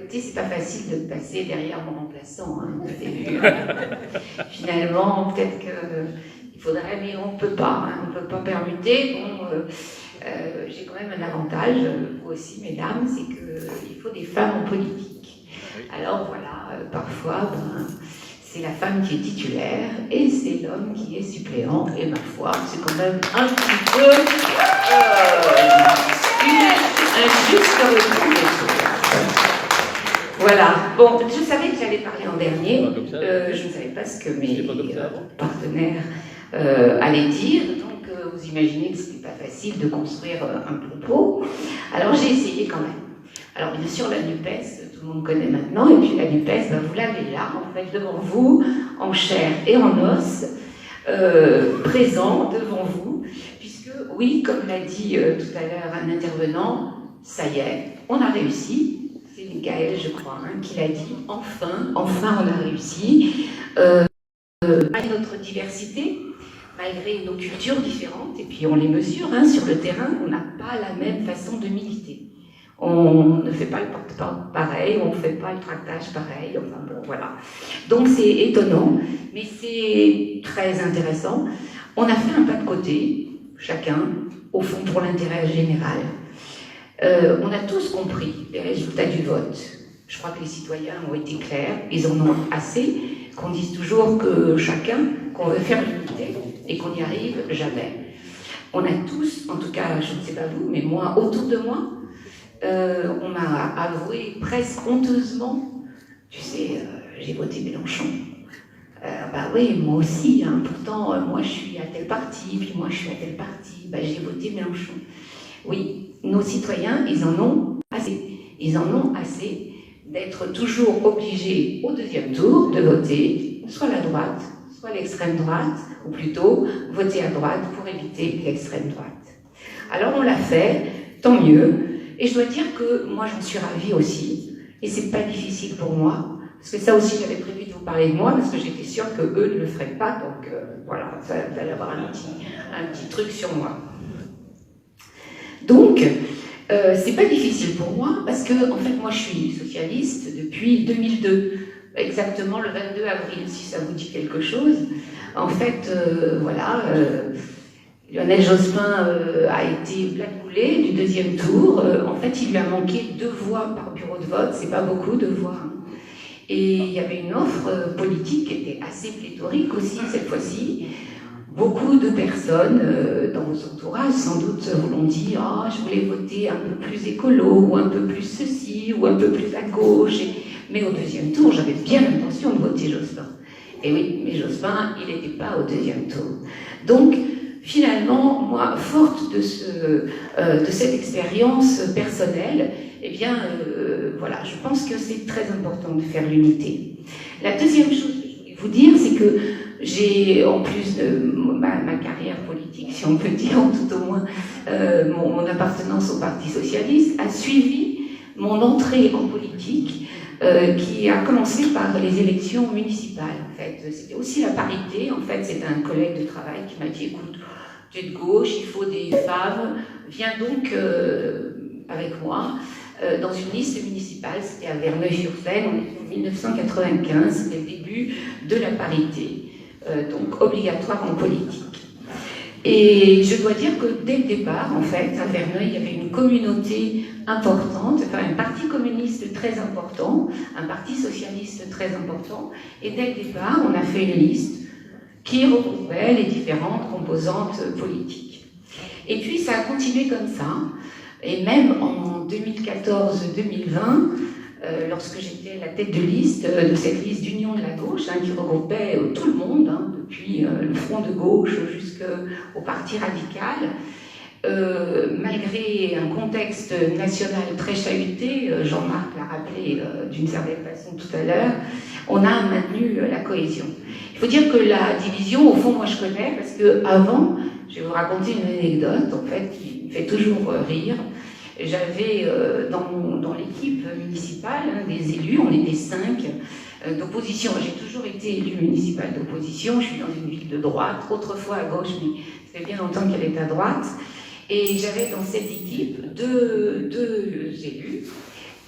C'est pas facile de passer derrière mon remplaçant, hein, au début. Finalement, peut-être qu'il faudrait, mais on ne peut pas, hein, on ne peut pas permuter. Bon, j'ai quand même un avantage, vous aussi, mesdames, c'est qu'il faut des femmes en politique. Alors voilà, parfois, c'est la femme qui est titulaire et c'est l'homme qui est suppléant. Et ma foi, c'est quand même un petit peu un juste retour des choses. Voilà. Bon, je savais que j'allais parler en dernier. Je ne savais pas ce que mes partenaires allaient dire. Donc, vous imaginez que ce n'était pas facile de construire un propos. Alors, j'ai essayé quand même. Alors, bien sûr, la NUPES, tout le monde connaît maintenant. Et puis, la NUPES, vous l'avez là, en fait, devant vous, en chair et en os, présent devant vous. Puisque, oui, comme l'a dit tout à l'heure un intervenant, ça y est, on a réussi. C'est Michael, je crois, hein, qui l'a dit. Enfin, on a réussi. Malgré notre diversité, malgré nos cultures différentes, et puis on les mesure, hein, sur le terrain, on n'a pas la même façon de militer. On ne fait pas le porte-porte pareil, on ne fait pas le tractage pareil, enfin bon, voilà. Donc c'est étonnant, mais c'est très intéressant. On a fait un pas de côté, chacun, au fond, pour l'intérêt général. On a tous compris les résultats du vote. Je crois que les citoyens ont été clairs, ils en ont assez, qu'on dise toujours que chacun, qu'on veut faire l'unité et qu'on n'y arrive jamais. On a tous, en tout cas, je ne sais pas vous, mais moi, autour de moi, on m'a avoué presque honteusement, tu sais, j'ai voté Mélenchon. Bah oui, moi aussi, hein, pourtant, moi je suis à tel parti, puis moi je suis à tel parti, bah, j'ai voté Mélenchon. Oui, nos citoyens, ils en ont assez. Ils en ont assez d'être toujours obligés au deuxième tour de voter soit la droite, soit l'extrême droite, ou plutôt voter à droite pour éviter l'extrême droite. Alors on l'a fait, tant mieux, et je dois dire que moi j'en suis ravie aussi, et c'est pas difficile pour moi, parce que ça aussi j'avais prévu de vous parler de moi, parce que j'étais sûre qu'eux ne le feraient pas, donc voilà, vous allez avoir un petit truc sur moi. Donc, c'est pas difficile pour moi, parce que, en fait, moi, je suis socialiste depuis 2002, exactement le 22 avril, si ça vous dit quelque chose. En fait, voilà, Lionel Jospin a été blackboulé du deuxième tour. En fait, il lui a manqué 2 voix par bureau de vote, c'est pas beaucoup, 2 voix. Et il y avait une offre politique qui était assez pléthorique aussi, cette fois-ci. Beaucoup de personnes dans vos entourages, sans doute, vous l'ont dit, « Ah, je voulais voter un peu plus écolo, ou un peu plus ceci, ou un peu plus à gauche. » Mais au deuxième tour, j'avais bien l'intention de voter Jospin. Et oui, mais Jospin, il n'était pas au deuxième tour. Donc, finalement, moi, forte de cette expérience personnelle, eh bien, voilà, je pense que c'est très important de faire l'unité. La deuxième chose que je voulais vous dire, c'est que j'ai, en plus de ma carrière politique, si on peut dire, tout au moins, mon appartenance au Parti Socialiste, a suivi mon entrée en politique, qui a commencé par les élections municipales, en fait. C'était aussi la parité, en fait, c'est un collègue de travail qui m'a dit, écoute, tu es de gauche, il faut des femmes, viens donc avec moi, dans une liste municipale, c'était à Verneuil-sur-Seine, on était en 1995, c'était le début de la parité. Donc obligatoire en politique. Et je dois dire que dès le départ, en fait, à Verneuil, il y avait une communauté importante, enfin un parti communiste très important, un parti socialiste très important, et dès le départ, on a fait une liste qui regroupait les différentes composantes politiques. Et puis ça a continué comme ça, et même en 2014-2020, lorsque j'étais à la tête de liste, de cette liste d'union de la gauche, hein, qui regroupait tout le monde, hein, depuis le Front de gauche jusqu'au Parti radical, malgré un contexte national très chahuté, Jean-Marc l'a rappelé d'une certaine façon tout à l'heure, on a maintenu la cohésion. Il faut dire que la division, au fond, moi je connais, parce qu'avant, je vais vous raconter une anecdote, en fait, qui me fait toujours rire. J'avais dans l'équipe municipale des élus, on était 5 d'opposition. J'ai toujours été élue municipale d'opposition, je suis dans une ville de droite, autrefois à gauche, mais ça fait bien longtemps qu'elle est à droite. Et j'avais dans cette équipe deux élus.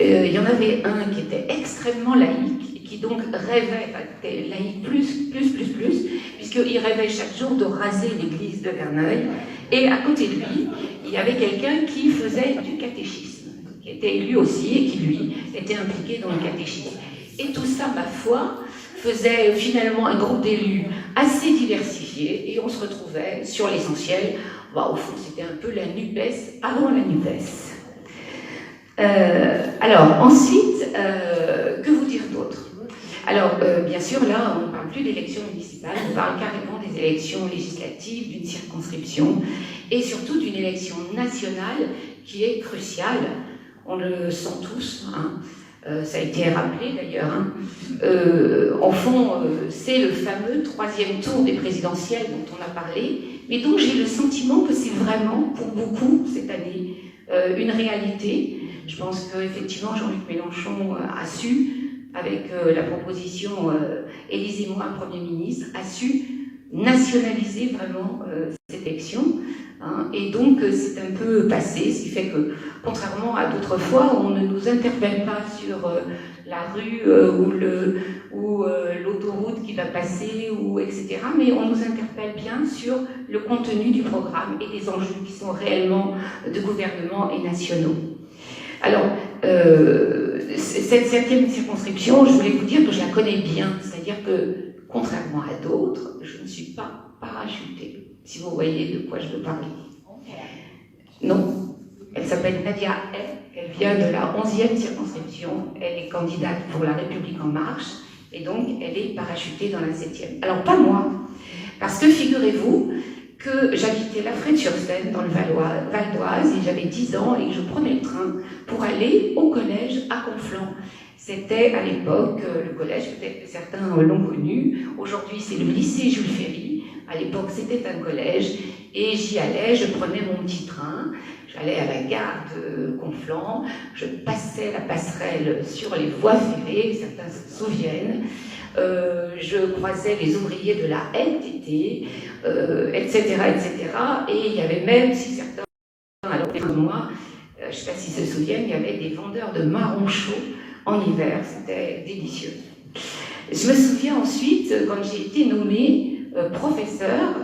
Il y en avait un qui était extrêmement laïque, et qui donc rêvait, était laïque plus, puisqu'il rêvait chaque jour de raser l'église de Verneuil. Et à côté de lui, il y avait quelqu'un qui faisait du catéchisme, qui était élu aussi, et qui, lui, était impliqué dans le catéchisme. Et tout ça, ma foi, faisait finalement un groupe d'élus assez diversifié, et on se retrouvait sur l'essentiel. Au fond, c'était un peu la NUPES avant la NUPES. Alors, ensuite, que vous dire d'autre? Alors, bien sûr, là, on ne parle plus d'élections municipales, on parle carrément des élections législatives, d'une circonscription, et surtout d'une élection nationale qui est cruciale. On le sent tous, hein. Ça a été rappelé d'ailleurs. Hein. En fond, c'est le fameux 3e tour des présidentielles dont on a parlé, mais donc j'ai le sentiment que c'est vraiment, pour beaucoup, cette année, une réalité. Je pense qu'effectivement, Jean-Luc Mélenchon a su, avec la proposition Élisez-moi Premier ministre, a su nationaliser vraiment cette élection. Hein, et donc, c'est un peu passé, ce qui fait que, contrairement à d'autres fois, on ne nous interpelle pas sur la rue ou l'autoroute qui va passer, ou etc. Mais on nous interpelle bien sur le contenu du programme et des enjeux qui sont réellement de gouvernement et nationaux. Alors, cette 7e circonscription, je voulais vous dire que je la connais bien, c'est-à-dire que, contrairement à d'autres, je ne suis pas parachutée, si vous voyez de quoi je veux parler. Non, elle s'appelle Nadia Hay, elle vient de la 11e circonscription, elle est candidate pour La République En Marche, et donc elle est parachutée dans la 7e. Alors, pas moi, parce que figurez-vous que j'habitais La Frette-sur-Seine, dans le Val d'Oise, et j'avais 10 ans, et que je prenais le train pour aller au collège à Conflans. C'était à l'époque le collège, peut-être que certains l'ont connu, aujourd'hui c'est le lycée Jules Ferry, à l'époque c'était un collège, et j'y allais, je prenais mon petit train, j'allais à la gare de Conflans, je passais la passerelle sur les voies ferrées, certains se souviennent, je croisais les ouvriers de la LTT, etc., etc. Et il y avait même, si certains, alors de moi, je ne sais pas s'ils se souviennent, il y avait des vendeurs de marrons chauds en hiver, c'était délicieux. Je me souviens ensuite, quand j'ai été nommée professeur,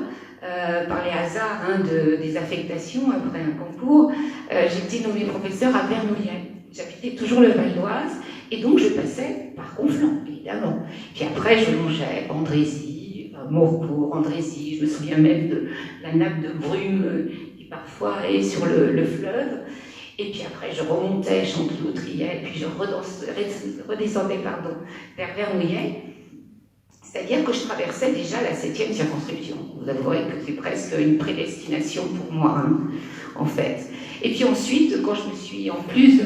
par les hasards des affectations après un concours, j'ai été nommée professeur à Vernouillet. J'habitais toujours le Val d'Oise, et donc je passais par Conflans, évidemment. Puis après, je longeais Andrézy, Morcourt, Andrézy, je me souviens même de la nappe de brume qui parfois est sur le fleuve. Et puis après, je remontais Chanteloup-Triel, puis je redescendais vers Vernouillet. C'est-à-dire que je traversais déjà la 7e circonscription. Vous avouerez que c'est presque une prédestination pour moi, hein, en fait. Et puis ensuite, quand je me suis, en plus de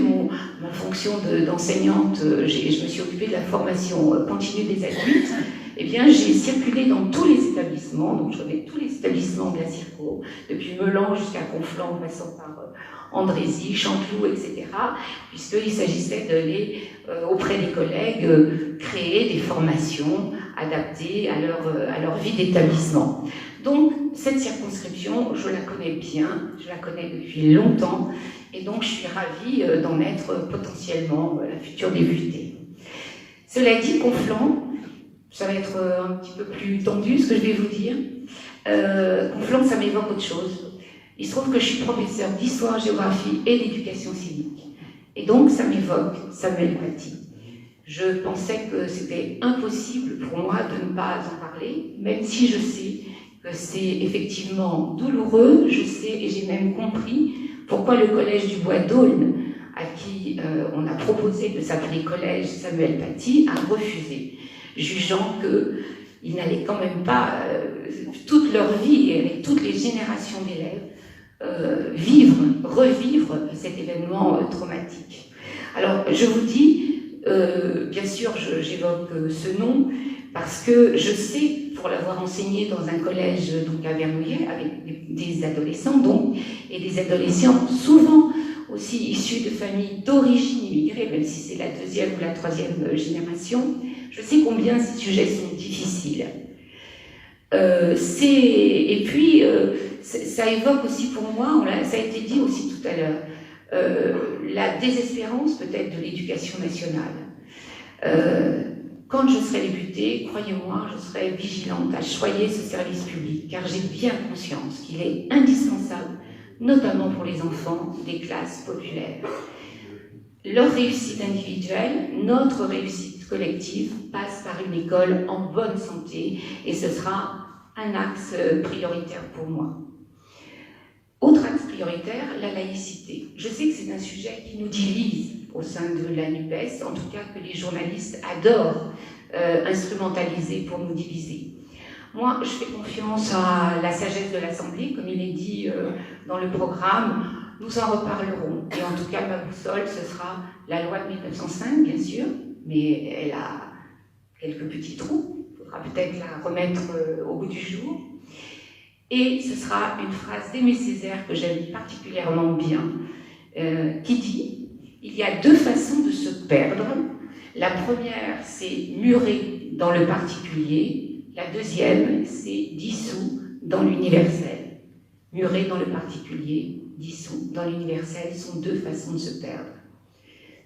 ma fonction d'enseignante, je me suis occupée de la formation continue des adultes, eh bien, j'ai circulé dans tous les établissements, donc je connais tous les établissements de la Circo, depuis Meulan jusqu'à Conflans, en passant par Andrézy, Chanteloup, etc., puisqu'il s'agissait d'aller auprès des collègues créer des formations adaptées à leur vie d'établissement. Donc, cette circonscription, je la connais bien, je la connais depuis longtemps, et donc je suis ravie d'en être potentiellement la future députée. Cela dit, Conflans, ça va être un petit peu plus tendu ce que je vais vous dire. Conflans, ça m'évoque autre chose. Il se trouve que je suis professeure d'histoire, géographie et d'éducation civique. Et donc, ça m'évoque Samuel Paty. Je pensais que c'était impossible pour moi de ne pas en parler, même si je sais que c'est effectivement douloureux, je sais et j'ai même compris pourquoi le collège du Bois d'Aulne, à qui on a proposé de s'appeler collège Samuel Paty, a refusé, jugeant qu'ils n'allaient quand même pas, toute leur vie et avec toutes les générations d'élèves, revivre cet événement traumatique. Alors, je vous dis, bien sûr, j'évoque ce nom parce que je sais, pour l'avoir enseigné dans un collège donc à Vernouillet, avec des adolescents donc, et des adolescents souvent aussi issus de familles d'origine immigrée, même si c'est la 2e ou la 3e génération, je sais combien ces sujets sont difficiles. Et puis, ça évoque aussi pour moi, ça a été dit aussi tout à l'heure, la désespérance peut-être de l'éducation nationale. Quand je serai députée, croyez-moi, je serai vigilante à choyer ce service public, car j'ai bien conscience qu'il est indispensable, notamment pour les enfants des classes populaires. Leur réussite individuelle, notre réussite collective, passe par une école en bonne santé, et ce sera un axe prioritaire pour moi. Autre axe prioritaire, la laïcité. Je sais que c'est un sujet qui nous divise au sein de la NUPES, en tout cas que les journalistes adorent instrumentaliser pour nous diviser. Moi, je fais confiance à la sagesse de l'Assemblée, comme il est dit dans le programme, nous en reparlerons. Et en tout cas, ma boussole, ce sera la loi de 1905, bien sûr, mais elle a quelques petits trous, il faudra peut-être la remettre au bout du jour. Et ce sera une phrase d'Aimé Césaire que j'aime particulièrement bien, qui dit « Il y a deux façons de se perdre. La première, c'est murer dans le particulier. La deuxième, c'est dissous dans l'universel. Murer dans le particulier, dissous dans l'universel sont deux façons de se perdre. »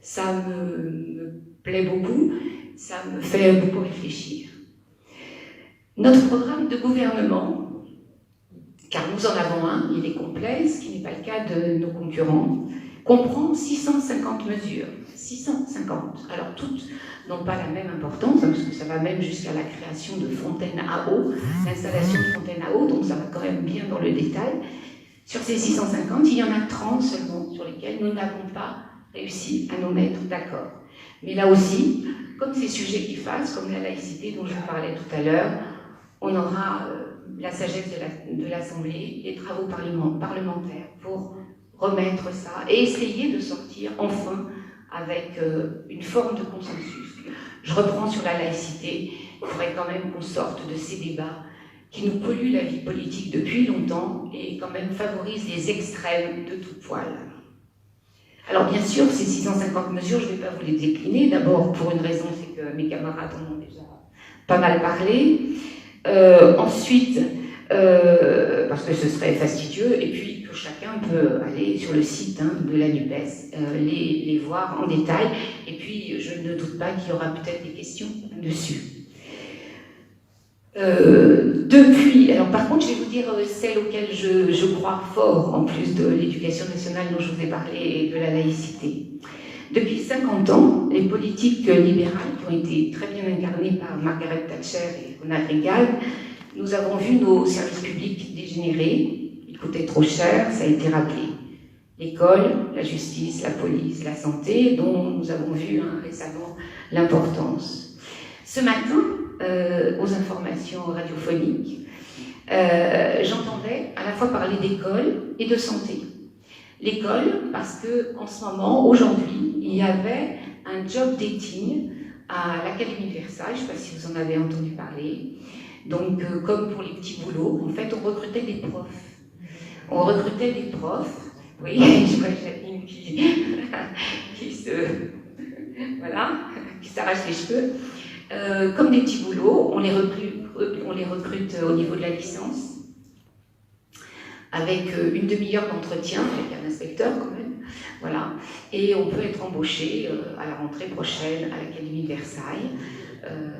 Ça me plaît beaucoup, ça me fait beaucoup réfléchir. Notre programme de gouvernement, car nous en avons un, il est complet, ce qui n'est pas le cas de nos concurrents, comprend 650 mesures. 650. Alors toutes n'ont pas la même importance, parce que ça va même jusqu'à la création de fontaines à eau, l'installation de fontaines à eau, donc ça va quand même bien dans le détail. Sur ces 650, il y en a 30 seulement sur lesquels nous n'avons pas réussi à nous mettre d'accord. Mais là aussi, comme ces sujets qui fassent, comme la laïcité dont je vous parlais tout à l'heure, on aura la sagesse de l'Assemblée, les travaux parlementaires pour remettre ça et essayer de sortir enfin avec une forme de consensus. Je reprends sur la laïcité, il faudrait quand même qu'on sorte de ces débats qui nous polluent la vie politique depuis longtemps et quand même favorisent les extrêmes de tout poil. Alors bien sûr, ces 650 mesures, je ne vais pas vous les décliner. D'abord, pour une raison, c'est que mes camarades en ont déjà pas mal parlé. Ensuite, parce que ce serait fastidieux, et puis que chacun peut aller sur le site de la NUPES, les voir en détail, et puis je ne doute pas qu'il y aura peut-être des questions dessus. Depuis, alors par contre, je vais vous dire celle auquel je crois fort, en plus de l'éducation nationale dont je vous ai parlé et de la laïcité. Depuis 50 ans, les politiques libérales qui ont été très bien incarnées par Margaret Thatcher et Ronald Reagan, nous avons vu nos services publics dégénérer, ils coûtaient trop cher, ça a été rappelé. L'école, la justice, la police, la santé, dont nous avons vu récemment l'importance. Ce matin, aux informations radiophoniques, j'entendais à la fois parler d'école et de santé. L'école, parce qu'en ce moment, aujourd'hui, il y avait un job dating à l'Académie de Versailles, je ne sais pas si vous en avez entendu parler. Donc, comme pour les petits boulots, en fait, on recrutait des profs. On recrutait des profs, oui, je vois Janine qui s'arrache les cheveux. Comme des petits boulots, on les recrute au niveau de la licence, avec une demi-heure d'entretien avec un inspecteur quand même, voilà. Et on peut être embauché à la rentrée prochaine à l'Académie de Versailles.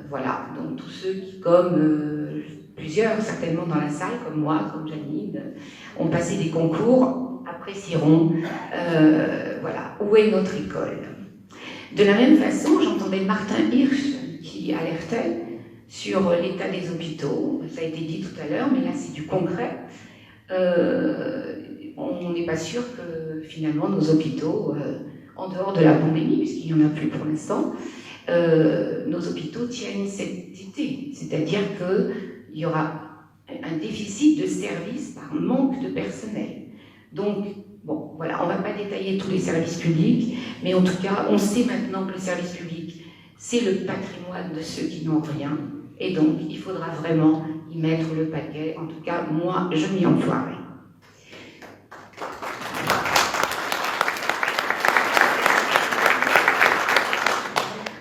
Voilà, donc tous ceux qui, comme plusieurs certainement dans la salle, comme moi, comme Janine, ont passé des concours, apprécieront, voilà, où est notre école. De la même façon, j'entendais Martin Hirsch qui alertait sur l'état des hôpitaux. Ça a été dit tout à l'heure, mais là c'est du concret. On n'est pas sûr que finalement nos hôpitaux, en dehors de la pandémie, puisqu'il n'y en a plus pour l'instant, nos hôpitaux tiennent cet été. C'est-à-dire qu'il y aura un déficit de services par manque de personnel. Donc, bon, voilà, on ne va pas détailler tous les services publics, mais en tout cas, on sait maintenant que le service public, c'est le patrimoine de ceux qui n'ont rien, et donc il faudra vraiment y mettre le paquet. En tout cas, moi, je m'y emploierai.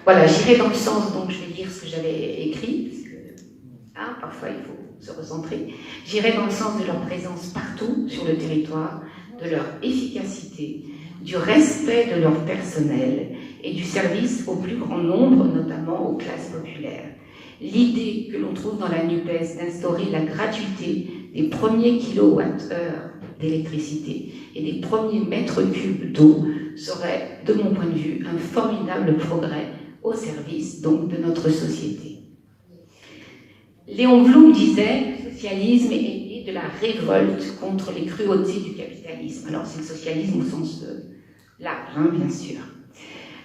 Voilà, j'irai dans le sens, donc je vais lire ce que j'avais écrit, parce que parfois il faut se ressentir. concentré. J'irai dans le sens de leur présence partout sur le territoire, de leur efficacité, du respect de leur personnel et du service au plus grand nombre, notamment aux classes populaires. L'idée que l'on trouve dans la NUPES d'instaurer la gratuité des premiers kilowattheures d'électricité et des premiers mètres cubes d'eau serait, de mon point de vue, un formidable progrès au service donc de notre société. Léon Blum disait « Le socialisme est né de la révolte contre les cruautés du capitalisme ». Alors c'est le socialisme au sens large, hein, bien sûr.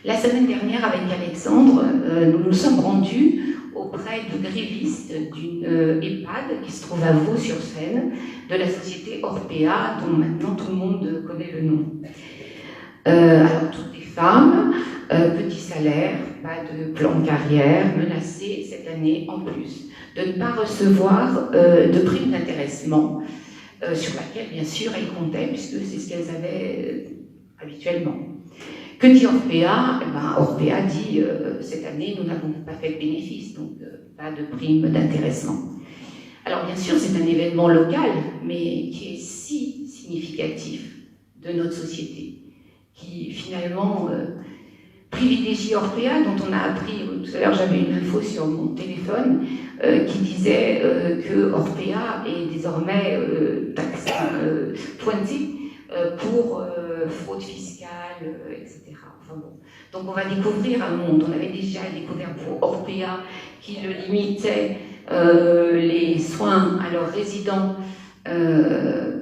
La semaine dernière, avec Alexandre, nous nous sommes rendus auprès de grévistes d'une EHPAD qui se trouve à Vaux-sur-Seine, de la société Orpea, dont maintenant tout le monde connaît le nom. Alors, toutes des femmes, petit salaire, pas de plan de carrière, menacées cette année en plus de ne pas recevoir de prime d'intéressement, sur laquelle, bien sûr, elles comptaient, puisque c'est ce qu'elles avaient habituellement. Que dit Orpea? Orpea dit cette année, nous n'avons pas fait de bénéfice, donc pas de prime d'intéressement. Alors, bien sûr, c'est un événement local, mais qui est si significatif de notre société, qui finalement privilégie Orpea, dont on a appris, tout à l'heure j'avais une info sur mon téléphone, qui disait que Orpea est désormais pointé pour fraude fiscale, etc. Enfin bon. Donc on va découvrir un monde. On avait déjà découvert pour Orpea qui le limitait les soins à leurs résidents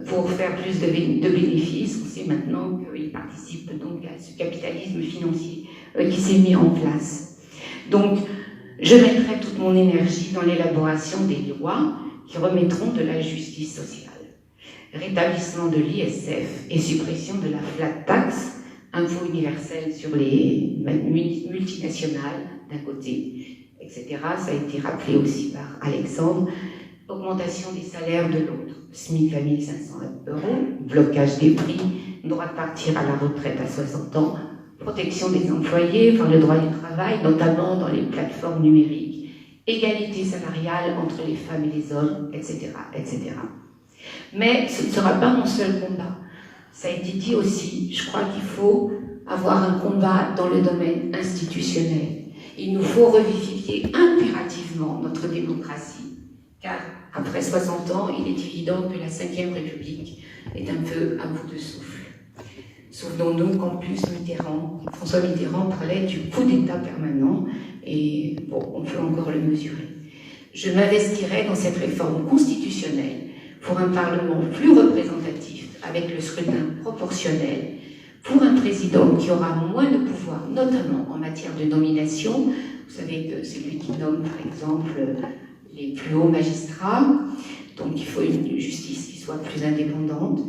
pour faire plus de bénéfices. On sait maintenant qu'ils participent donc à ce capitalisme financier qui s'est mis en place. Donc je mettrai toute mon énergie dans l'élaboration des lois qui remettront de la justice sociale. Rétablissement de l'ISF et suppression de la flat tax, impôt universel sur les multinationales d'un côté, etc. Ça a été rappelé aussi par Alexandre. Augmentation des salaires de l'autre, SMIC à 1 500 €, blocage des prix, droit de partir à la retraite à 60 ans, protection des employés par le droit du travail, notamment dans les plateformes numériques, égalité salariale entre les femmes et les hommes, etc., etc. Mais ce ne sera pas mon seul combat. Ça a été dit aussi, je crois qu'il faut avoir un combat dans le domaine institutionnel. Il nous faut revivifier impérativement notre démocratie, car après 60 ans, il est évident que la Ve République est un peu à bout de souffle. Souvenons-nous qu'en plus François Mitterrand parlait du coup d'État permanent, et bon, on peut encore le mesurer. Je m'investirai dans cette réforme constitutionnelle pour un Parlement plus représentatif, avec le scrutin proportionnel, pour un président qui aura moins de pouvoir, notamment en matière de nomination. Vous savez que c'est lui qui nomme, par exemple, les plus hauts magistrats, donc il faut une justice qui soit plus indépendante.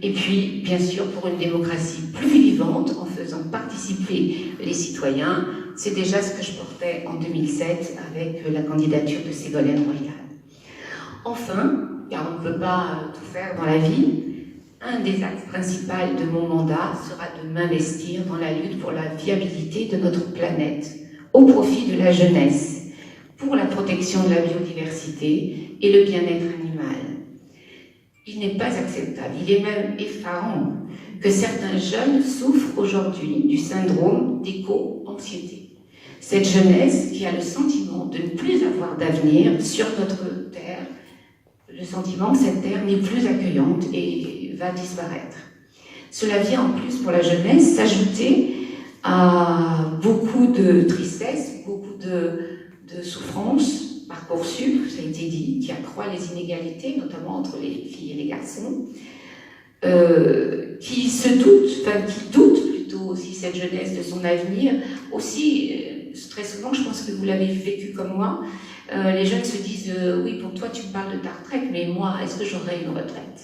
Et puis, bien sûr, pour une démocratie plus vivante, en faisant participer les citoyens, c'est déjà ce que je portais en 2007 avec la candidature de Ségolène Royal. Enfin, car on ne peut pas tout faire dans la vie, un des axes principaux de mon mandat sera de m'investir dans la lutte pour la viabilité de notre planète, au profit de la jeunesse, pour la protection de la biodiversité et le bien-être animal. Il n'est pas acceptable, il est même effarant que certains jeunes souffrent aujourd'hui du syndrome d'éco-anxiété. Cette jeunesse qui a le sentiment de ne plus avoir d'avenir sur notre terre, le sentiment que cette terre n'est plus accueillante et va disparaître. Cela vient en plus pour la jeunesse s'ajouter à beaucoup de tristesse, beaucoup de souffrance. Parcoursup, ça a été dit, qui accroît les inégalités, notamment entre les filles et les garçons, qui doute plutôt aussi cette jeunesse de son avenir. Aussi, très souvent, je pense que vous l'avez vécu comme moi, les jeunes se disent oui, pour toi, tu me parles de ta retraite, mais moi, est-ce que j'aurai une retraite?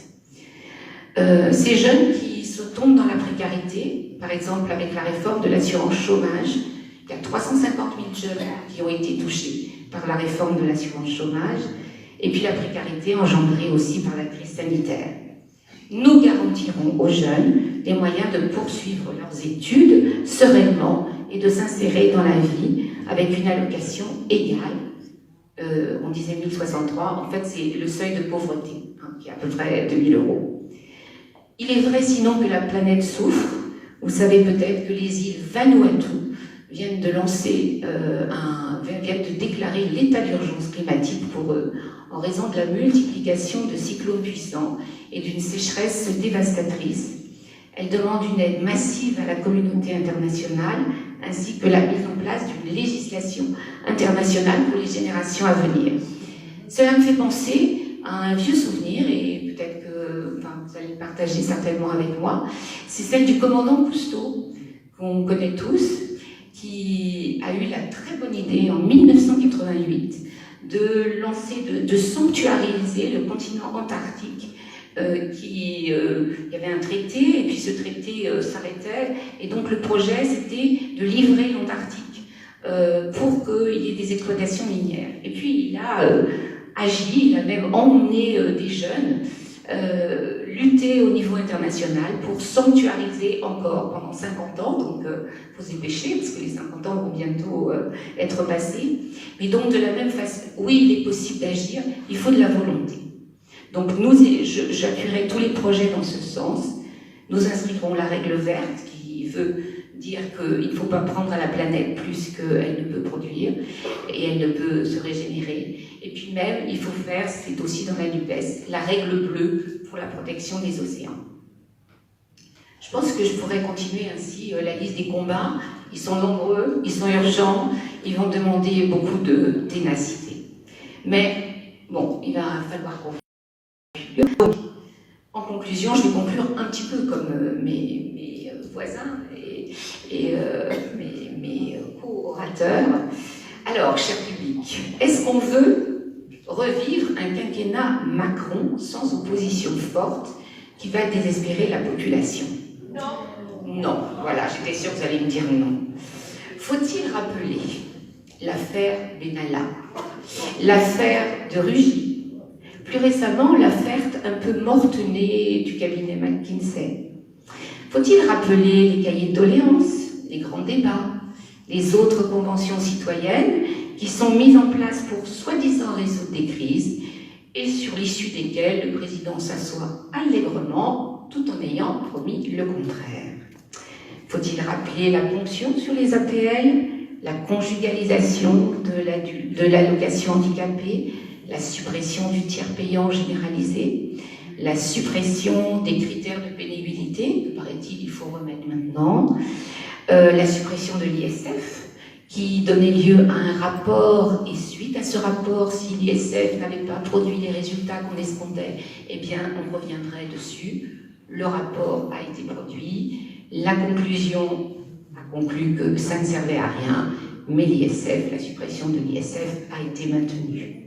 Ces jeunes qui se tombent dans la précarité, par exemple avec la réforme de l'assurance chômage, il y a 350 000 jeunes qui ont été touchés par la réforme de l'assurance chômage, et puis la précarité engendrée aussi par la crise sanitaire. Nous garantirons aux jeunes les moyens de poursuivre leurs études sereinement et de s'insérer dans la vie avec une allocation égale on disait 1063, en fait c'est le seuil de pauvreté, hein, qui est à peu près 2000 €. Il est vrai sinon que la planète souffre. Vous savez peut-être que les îles Vanuatu viennent de lancer, viennent de déclarer l'état d'urgence climatique pour eux, en raison de la multiplication de cyclones puissants et d'une sécheresse dévastatrice. Elle demande une aide massive à la communauté internationale, ainsi que la mise en place d'une législation internationale pour les générations à venir. Cela me fait penser à un vieux souvenir, et peut-être que vous allez le partager certainement avec moi, c'est celle du commandant Cousteau, qu'on connaît tous, qui a eu la très bonne idée en 1988 de lancer, de sanctuariser le continent antarctique. Il y avait un traité, et puis ce traité s'arrêtait, et donc le projet c'était de livrer l'Antarctique pour qu'il y ait des exploitations minières. Et puis il a agi, il a même emmené des jeunes lutter au niveau international pour sanctuariser encore pendant 50 ans, donc il faut se dépêcher parce que les 50 ans vont bientôt être passés. Mais donc de la même façon, oui, il est possible d'agir, il faut de la volonté. Donc j'appuierai tous les projets dans ce sens. Nous inscrivons la règle verte qui veut dire qu'il ne faut pas prendre à la planète plus qu'elle ne peut produire et elle ne peut se régénérer. Et puis même, il faut faire, c'est aussi dans la NUPES, la règle bleue pour la protection des océans. Je pense que je pourrais continuer ainsi la liste des combats. Ils sont nombreux, ils sont urgents, ils vont demander beaucoup de ténacité. Mais bon, il va falloir qu'on... Donc, en conclusion, je vais conclure un petit peu comme mes voisins et mes co-orateurs. Alors, cher public, est-ce qu'on veut revivre un quinquennat Macron sans opposition forte qui va désespérer la population? Non. Non, voilà, j'étais sûre que vous allez me dire non. Faut-il rappeler l'affaire Benalla, l'affaire de Rugy, plus récemment l'affaire un peu mortenée du cabinet McKinsey? Faut-il rappeler les cahiers de doléances, les grands débats, les autres conventions citoyennes qui sont mises en place pour soi-disant résoudre des crises et sur l'issue desquelles le président s'assoit allègrement tout en ayant promis le contraire? Faut-il rappeler la ponction sur les APL, la conjugalisation de l'allocation handicapée, la suppression du tiers payant généralisé, la suppression des critères de pénibilité, que paraît-il il faut remettre maintenant, la suppression de l'ISF, qui donnait lieu à un rapport, et suite à ce rapport, si l'ISF n'avait pas produit les résultats qu'on escomptait, eh bien on reviendrait dessus. Le rapport a été produit, la conclusion a conclu que ça ne servait à rien, mais l'ISF, la suppression de l'ISF a été maintenue.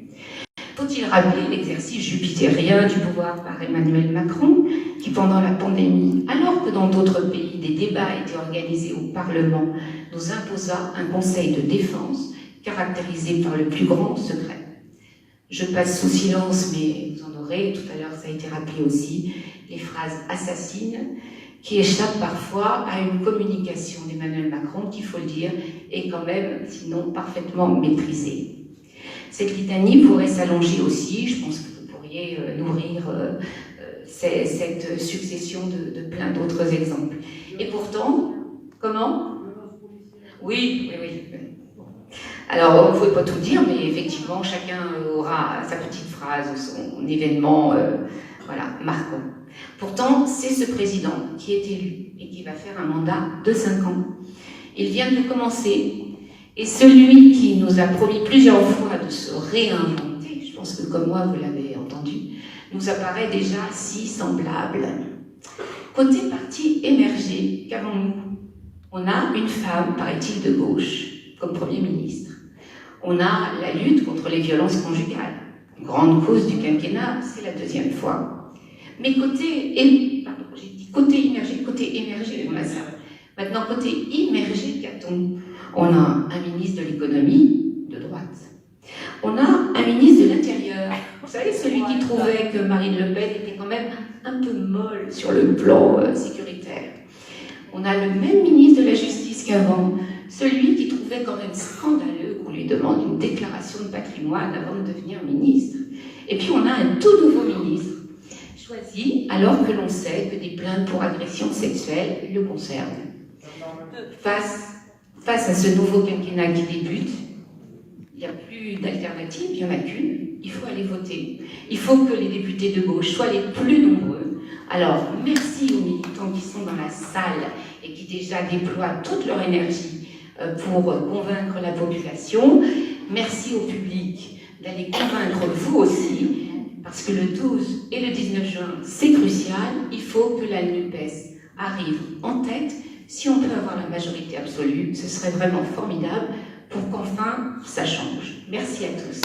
Faut-il rappeler l'exercice jupitérien du pouvoir par Emmanuel Macron, qui pendant la pandémie, alors que dans d'autres pays des débats étaient organisés au Parlement, nous imposa un conseil de défense caractérisé par le plus grand secret? Je passe sous silence, mais vous en aurez, tout à l'heure ça a été rappelé aussi, les phrases assassines qui échappent parfois à une communication d'Emmanuel Macron, qu'il faut le dire, est quand même, sinon, parfaitement maîtrisée. Cette litanie pourrait s'allonger aussi, je pense que vous pourriez nourrir cette succession de plein d'autres exemples. Et pourtant, comment? Oui. Alors, on ne faut pas tout dire, mais effectivement, chacun aura sa petite phrase ou son événement marquant. Pourtant, c'est ce président qui est élu et qui va faire un mandat de 5 ans. Il vient de commencer. Et celui qui nous a promis plusieurs fois de se réinventer, je pense que comme moi vous l'avez entendu, nous apparaît déjà si semblable. Côté parti émergé, qu'avons-nous? On a une femme, paraît-il, de gauche, comme Premier ministre. On a la lutte contre les violences conjugales. Grande cause du quinquennat, c'est la 2e fois. Mais côté émergé, on a ça. Maintenant, côté immergé, qu'a-t-on? On a un ministre de l'économie de droite. On a un ministre de l'Intérieur. Vous savez, celui qui trouvait que Marine Le Pen était quand même un peu molle sur le plan sécuritaire. On a le même ministre de la Justice qu'avant, celui qui trouvait quand même scandaleux qu'on lui demande une déclaration de patrimoine avant de devenir ministre. Et puis on a un tout nouveau ministre, choisi alors que l'on sait que des plaintes pour agression sexuelle le concernent. Face à ce nouveau quinquennat qui débute, il n'y a plus d'alternative, il n'y en a qu'une, il faut aller voter. Il faut que les députés de gauche soient les plus nombreux. Alors, merci aux militants qui sont dans la salle et qui déjà déploient toute leur énergie pour convaincre la population. Merci au public d'aller convaincre vous aussi, parce que le 12 et le 19 juin, c'est crucial. Il faut que la NUPES arrive en tête. Si on peut avoir la majorité absolue, ce serait vraiment formidable pour qu'enfin ça change. Merci à tous.